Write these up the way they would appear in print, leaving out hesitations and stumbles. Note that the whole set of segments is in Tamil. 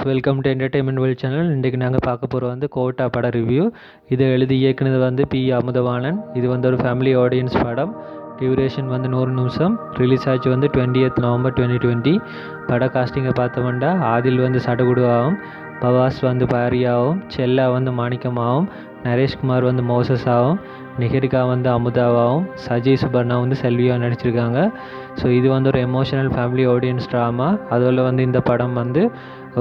Welcome to entertainment world channel. இன்றைக்கு நாங்கள் பார்க்க போகிறோம் கோட்டா பட ரிவ்யூ. இதை எழுதி இயக்குனது பி அமுதவாணன். இது ஒரு ஃபேமிலி ஆடியன்ஸ் படம். டியூரேஷன் 100 நிமிஷம். ரிலீஸ் ஆச்சு 20th நவம்பர் 2020. பட காஸ்டிங்கை பார்த்தோம்னா ஆதில் சடகுடுவாகவும், பவாஸ் பாரியாவும், செல்லா மாணிக்கமாகவும், நரேஷ்குமார் மோசஸாகவும், நிகரிகா அமுதாவாகவும், சஜி சுபர்ணா செல்வியாக நடிச்சிருக்காங்க. ஸோ இது ஒரு எமோஷனல் ஃபேமிலி ஆடியன்ஸ் ட்ராமா. அதில் இந்த படம்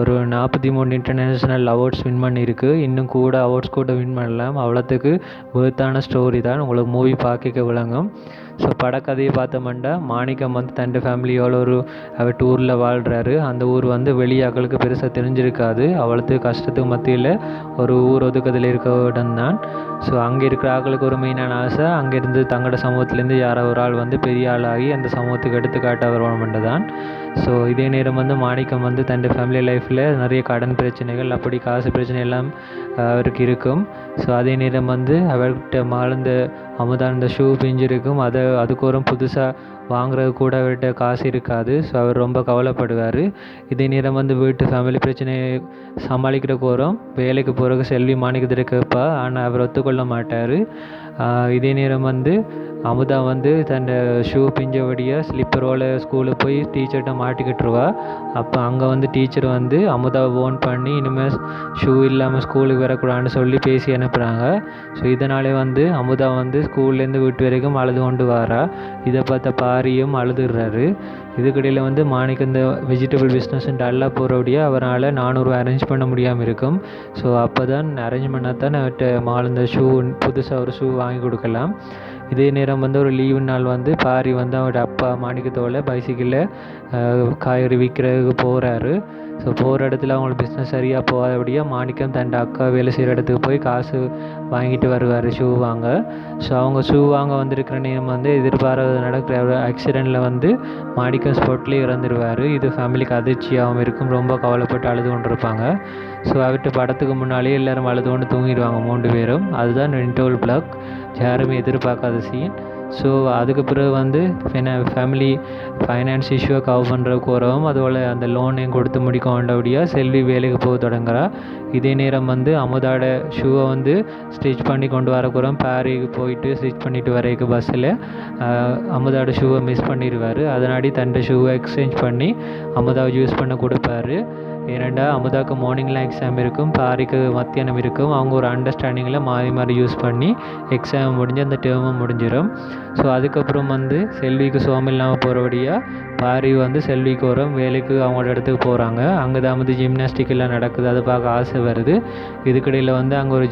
ஒரு 43 இன்டர்நேஷ்னல் அவார்ட்ஸ் வின் பண்ணியிருக்கு. இன்னும் கூட அவார்ட்ஸ் கூட வின் பண்ணலாம். அவ்வளோத்துக்கு வேர்த்தான ஸ்டோரி தான். உங்களுக்கு மூவி பார்க்க விளங்கும். ஸோ படக்கதையை பார்த்தோம்னா மாணிக்கம் தன் ஃபேமிலியோட அவர் டூரில் வாழ்கிறாரு. அந்த ஊர் வெளியாக்களுக்கு பெருசாக தெரிஞ்சிருக்காது. அவ்வளோத்துக்கு கஷ்டத்துக்கு மத்தியில் ஒரு ஊர் ஒதுக்கத்தில் இருக்க இடம் தான். ஸோ அங்கே இருக்கிற ஆக்களுக்கு ஒரு மெயினான ஆசை, அங்கேருந்து தங்களோட சமூகத்துலேருந்து யாரோ ஒரு ஆள் பெரிய ஆளாகி அந்த சமூகத்துக்கு எடுத்துக்காட்ட வருவான் தான். ஸோ இதே நேரம் மாணிக்கம் தன் ஃபேமிலி லைஃப்பில் நிறைய கடன் பிரச்சனைகள், அப்படி காசு பிரச்சனை எல்லாம் அவருக்கு இருக்கும். ஸோ அதே நேரம் அவர்கிட்ட மாழ்ந்த அமுதான ஷூ பிஞ்சிருக்கும். அதுக்கு ஒரு புதுசாக வாங்குறது கூட அவர்கிட்ட காசு இருக்காது. ஸோ அவர் ரொம்ப கவலைப்படுவார். இதே நேரம் வீட்டு ஃபேமிலி பிரச்சனையை சமாளிக்கிற கோரம் வேலைக்கு போகிறதுக்கு செல்வி மாணிக்கத்தில் கேட்பா. ஆனால் அவர் ஒத்துக்கொள்ள மாட்டார். இதே நேரம் அமுதா தன் ஷூ பிஞ்சபடியாக ஸ்லிப்பரோட ஸ்கூலுக்கு போய் டீச்சர்கிட்ட மாட்டிக்கிட்டுருவா. அப்போ அங்கே டீச்சர் அமுதாவை ஓன் பண்ணி இனிமேல் ஷூ இல்லாமல் ஸ்கூலுக்கு வரக்கூடாதுன்னு சொல்லி பேசி அனுப்புகிறாங்க. ஸோ இதனாலே அமுதா ஸ்கூல்லேருந்து வீட்டு வரைக்கும் அழுது கொண்டு வரா. இதை பார்த்த பாரியும் அழுதுடுறாரு. இதுக்கிடையில் மாணிக்கம் இந்த வெஜிடபிள் பிஸ்னஸ் டல்லாக போகிறபடியாக அவரால் 400 அரேஞ்ச் பண்ண முடியாமல் இருக்கும். ஸோ அப்போ தான் அரேஞ்ச் பண்ணால் தான் அவர்கிட்ட மாழ்ந்த ஷூ புதுசாக ஒரு ஷூ வாங்கி கொடுக்கலாம். இதே நேரம் ஒரு லீவு நாள் பாரி அவரோட அப்பா மாணிக்கத்தோட பைசிக்கிளில் காய்கறி விற்கிறதுக்கு போகிறாரு. ஸோ போகிற இடத்துல அவங்களுக்கு பிஸ்னஸ் சரியாக போகாதபடியாக மாணிக்கம் தன் அக்கா வேலை செய்கிற இடத்துக்கு போய் காசு வாங்கிட்டு வருவார் ஷூ வாங்க. ஸோ அவங்க ஷூ வாங்க வந்திருக்கிற நேரம் எதிர்பாராத நடக்கிற ஆக்சிடெண்ட்டில் மாணிக்கம் ஸ்பாட்லேயே இறந்துருவார். இது ஃபேமிலிக்கு அதிர்ச்சியாகவும் இருக்கும். ரொம்ப கவலைப்பட்டு அழுது கொண்டிருப்பாங்க. ஸோ அவர்கிட்ட படத்துக்கு முன்னாலேயே எல்லோரும் அழுது கொண்டு தூங்கிடுவாங்க 3 பேரும். அதுதான் இன்டர்வல் பிளாக். யாருமே எதிர்பார்க்காத சீன். ஸோ அதுக்கு பிறகு ஃபேமிலி ஃபைனான்ஸ் இஷ்யூவை கவர் பண்ணுறதுக்கு வரவும், அதோட அந்த லோனையும் கொடுத்து முடிக்க வேண்டபடியாக செல்வி வேலைக்கு போக தொடங்குறா. இதே நேரம் அமுதாவோட ஷூவை ஸ்டிச் பண்ணி கொண்டு வரக்குறோம். பாரிக்கு போயிட்டு ஸ்டிச் பண்ணிட்டு வரைக்கு பஸ்ஸில் அமுதாவோட ஷூவை மிஸ் பண்ணிடுவார். அதனாடி தன் ஷூவை எக்ஸ்சேஞ்ச் பண்ணி அமுதாவை யூஸ் பண்ண கொடுப்பாரு. ஏனெண்டா அமுதாவுக்கு மார்னிங்கில் எக்ஸாம் இருக்கும், பாரிக்கு மத்தியானம் இருக்கும். அவங்க ஒரு அண்டர்ஸ்டாண்டிங்கில் மாறி யூஸ் பண்ணி எக்ஸாம் முடிஞ்சு அந்த டேர்மும் முடிஞ்சிடும். ஸோ அதுக்கப்புறம் செல்விக்கு சோகம் இல்லாமல் போகிறபடியாக பாரி செல்விக்கு வரும் வேலைக்கு அவங்களோட இடத்துக்கு போகிறாங்க. அங்கே தான் ஜிம்னாஸ்டிக் எல்லாம் நடக்குது. அதை பார்க்க ஆசை வருது. இதுக்கிடையில் அங்கே ஒரு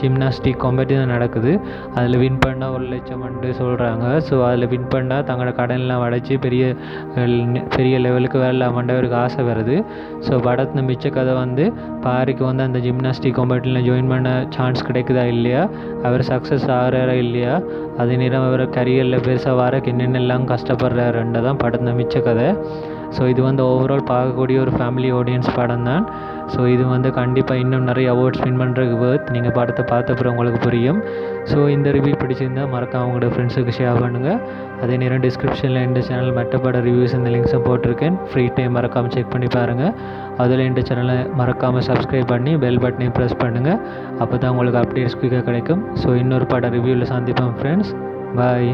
ஜிம்னாஸ்டிக் காம்படிஷன் நடக்குது. அதில் வின் பண்ணால் 1 லட்சம் சொல்கிறாங்க. ஸோ அதில் வின் பண்ணால் தங்களோட கடன்லாம் அடைச்சி பெரிய லெவலுக்கு வரலாமன்ற ஒரு ஆசை வருது. ஸோ படத்தில் மிச்ச கதை பாரிக்கு அந்த ஜிம்னாஸ்டிக் காம்படிஷனில் ஜாயின் பண்ண சான்ஸ் கிடைக்குதா இல்லையா, அவர் சக்ஸஸ் ஆகிறாரா இல்லையா, அதே நேரம் அவர் கரியரில் பெருசாக வரக்கு என்னென்னலாம் கஷ்டப்படுறாருன்ற தான் படத்தில் மிச்ச கதை. ஸோ இது ஓவரால் பார்க்கக்கூடிய ஒரு ஃபேமிலி ஆடியன்ஸ் படம் தான். ஸோ இது கண்டிப்பாக இன்னும் நிறைய அவார்ட்ஸ் வின் பண்ணுறதுக்கு வேர்த். நீங்கள் படத்தை பார்த்தப்பறம் உங்களுக்கு புரியும். ஸோ இந்த ரிவ்யூ பிடிச்சிருந்தால் மறக்காம உங்களோட ஃப்ரெண்ட்ஸுக்கு ஷேர் பண்ணுங்கள். அதே நேரம் டிஸ்கிரிப்ஷனில் இந்த சேனல் மற்ற பட ரிவ்யூஸ் இந்த லிங்க்ஸும் போட்டிருக்கேன். ஃப்ரீ டைம் மறக்காமல் செக் பண்ணி பாருங்கள். அதில் இந்த சேனலை மறக்காமல் சப்ஸ்கிரைப் பண்ணி பெல் பட்டனையும் ப்ரெஸ் பண்ணுங்கள். அப்போ தான் உங்களுக்கு அப்டேட்ஸ் குயிக்காக கிடைக்கும். ஸோ இன்னொரு பட ரிவ்யூவில் சந்திப்போம் ஃப்ரெண்ட்ஸ். பாய்.